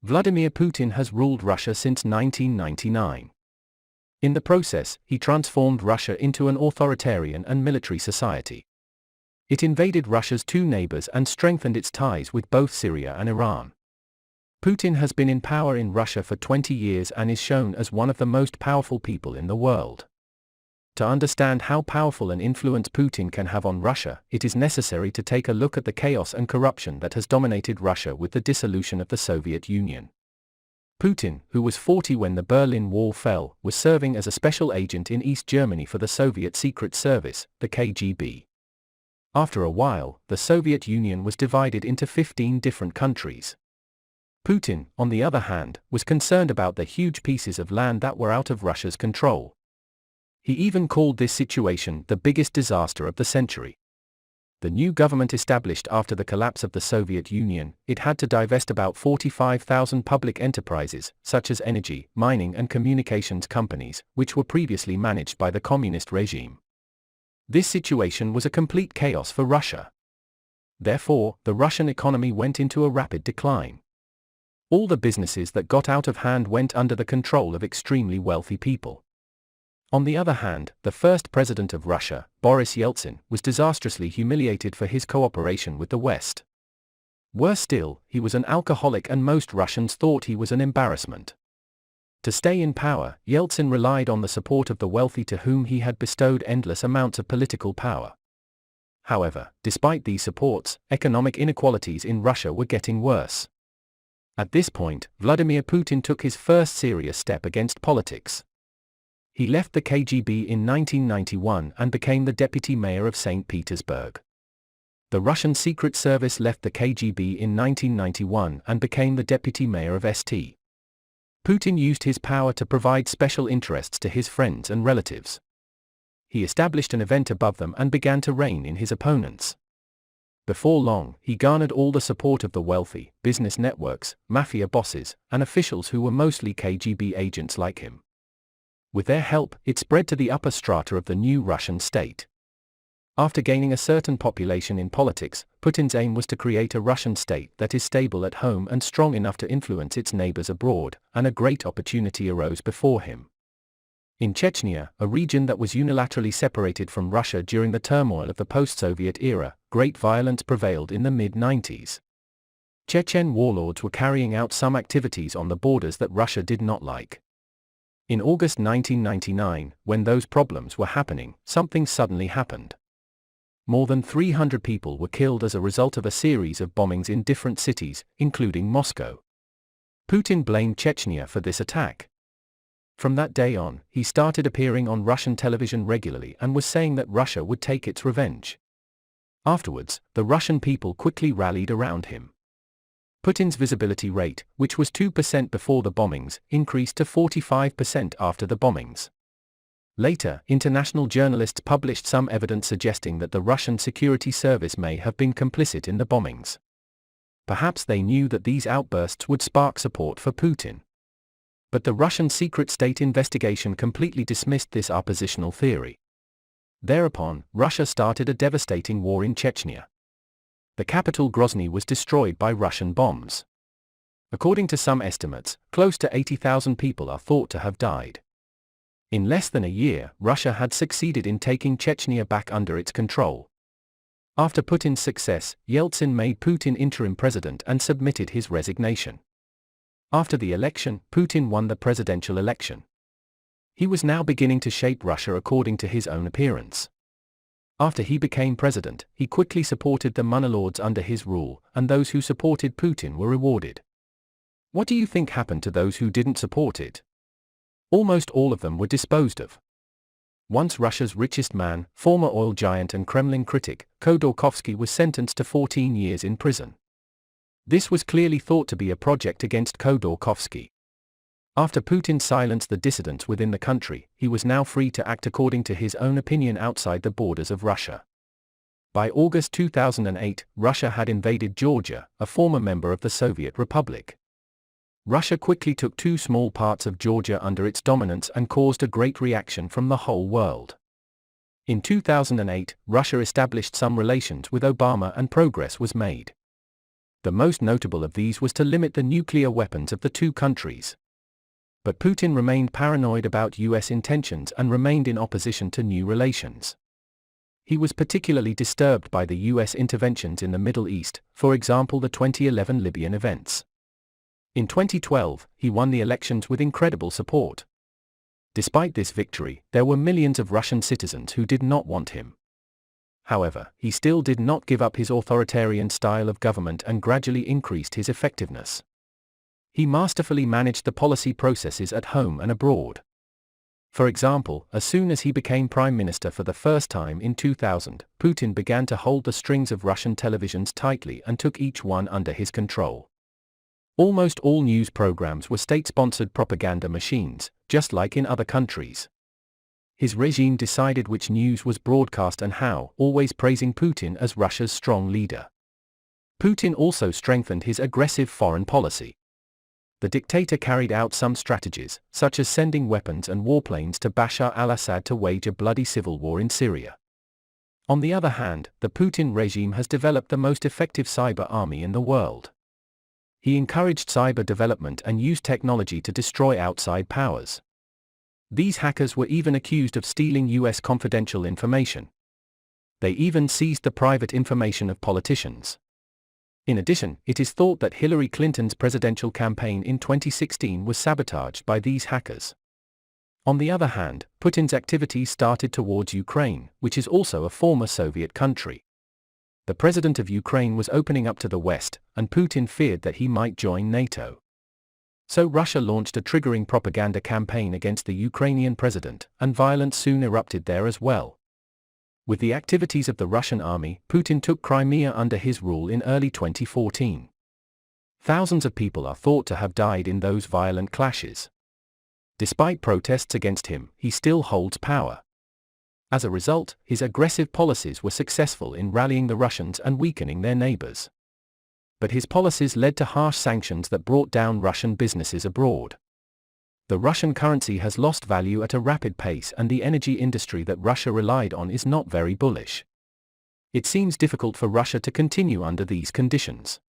Vladimir Putin has ruled Russia since 1999. In the process, he transformed Russia into an authoritarian and military society. It invaded Russia's two neighbors and strengthened its ties with both Syria and Iran. Putin has been in power in Russia for 20 years and is shown as one of the most powerful people in the world. To understand how powerful an influence Putin can have on Russia, it is necessary to take a look at the chaos and corruption that has dominated Russia with the dissolution of the Soviet Union. Putin, who was 40 when the Berlin Wall fell, was serving as a special agent in East Germany for the Soviet Secret Service, the KGB. After a while, the Soviet Union was divided into 15 different countries. Putin, on the other hand, was concerned about the huge pieces of land that were out of Russia's control. He even called this situation the biggest disaster of the century. The new government established after the collapse of the Soviet Union, it had to divest about 45,000 public enterprises, such as energy, mining and communications companies, which were previously managed by the communist regime. This situation was a complete chaos for Russia. Therefore, the Russian economy went into a rapid decline. All the businesses that got out of hand went under the control of extremely wealthy people. On the other hand, the first president of Russia, Boris Yeltsin, was disastrously humiliated for his cooperation with the West. Worse still, he was an alcoholic and most Russians thought he was an embarrassment. To stay in power, Yeltsin relied on the support of the wealthy to whom he had bestowed endless amounts of political power. However, despite these supports, economic inequalities in Russia were getting worse. At this point, Vladimir Putin took his first serious step against politics. He left the KGB in 1991 and became the deputy mayor of St. Petersburg. The Russian Secret Service left the KGB in 1991 and became the deputy mayor of St. Putin used his power to provide special interests to his friends and relatives. He established an event above them and began to rein in his opponents. Before long, he garnered all the support of the wealthy, business networks, mafia bosses, and officials who were mostly KGB agents like him. With their help, it spread to the upper strata of the new Russian state. After gaining a certain population in politics, Putin's aim was to create a Russian state that is stable at home and strong enough to influence its neighbors abroad, and a great opportunity arose before him. In Chechnya, a region that was unilaterally separated from Russia during the turmoil of the post-Soviet era, great violence prevailed in the mid-90s. Chechen warlords were carrying out some activities on the borders that Russia did not like. In August 1999, when those problems were happening, something suddenly happened. More than 300 people were killed as a result of a series of bombings in different cities, including Moscow. Putin blamed Chechnya for this attack. From that day on, he started appearing on Russian television regularly and was saying that Russia would take its revenge. Afterwards, the Russian people quickly rallied around him. Putin's visibility rate, which was 2% before the bombings, increased to 45% after the bombings. Later, international journalists published some evidence suggesting that the Russian security service may have been complicit in the bombings. Perhaps they knew that these outbursts would spark support for Putin. But the Russian secret state investigation completely dismissed this oppositional theory. Thereupon, Russia started a devastating war in Chechnya. The capital Grozny was destroyed by Russian bombs. According to some estimates, close to 80,000 people are thought to have died. In less than a year, Russia had succeeded in taking Chechnya back under its control. After Putin's success, Yeltsin made Putin interim president and submitted his resignation. After the election, Putin won the presidential election. He was now beginning to shape Russia according to his own appearance. After he became president, he quickly supported the monarchs under his rule, and those who supported Putin were rewarded. What do you think happened to those who didn't support it? Almost all of them were disposed of. Once Russia's richest man, former oil giant and Kremlin critic, Khodorkovsky was sentenced to 14 years in prison. This was clearly thought to be a project against Khodorkovsky. After Putin silenced the dissidents within the country, he was now free to act according to his own opinion outside the borders of Russia. By August 2008, Russia had invaded Georgia, a former member of the Soviet Republic. Russia quickly took two small parts of Georgia under its dominance and caused a great reaction from the whole world. In 2008, Russia established some relations with Obama and progress was made. The most notable of these was to limit the nuclear weapons of the two countries. But Putin remained paranoid about US intentions and remained in opposition to new relations. He was particularly disturbed by the US interventions in the Middle East, for example the 2011 Libyan events. In 2012, he won the elections with incredible support. Despite this victory, there were millions of Russian citizens who did not want him. However, he still did not give up his authoritarian style of government and gradually increased his effectiveness. He masterfully managed the policy processes at home and abroad. For example, as soon as he became prime minister for the first time in 2000, Putin began to hold the strings of Russian televisions tightly and took each one under his control. Almost all news programs were state-sponsored propaganda machines, just like in other countries. His regime decided which news was broadcast and how, always praising Putin as Russia's strong leader. Putin also strengthened his aggressive foreign policy. The dictator carried out some strategies, such as sending weapons and warplanes to Bashar al-Assad to wage a bloody civil war in Syria. On the other hand, the Putin regime has developed the most effective cyber army in the world. He encouraged cyber development and used technology to destroy outside powers. These hackers were even accused of stealing US confidential information. They even seized the private information of politicians. In addition, it is thought that Hillary Clinton's presidential campaign in 2016 was sabotaged by these hackers. On the other hand, Putin's activities started towards Ukraine, which is also a former Soviet country. The president of Ukraine was opening up to the West, and Putin feared that he might join NATO. So Russia launched a triggering propaganda campaign against the Ukrainian president, and violence soon erupted there as well. With the activities of the Russian army, Putin took Crimea under his rule in early 2014. Thousands of people are thought to have died in those violent clashes. Despite protests against him, he still holds power. As a result, his aggressive policies were successful in rallying the Russians and weakening their neighbors. But his policies led to harsh sanctions that brought down Russian businesses abroad. The Russian currency has lost value at a rapid pace and the energy industry that Russia relied on is not very bullish. It seems difficult for Russia to continue under these conditions.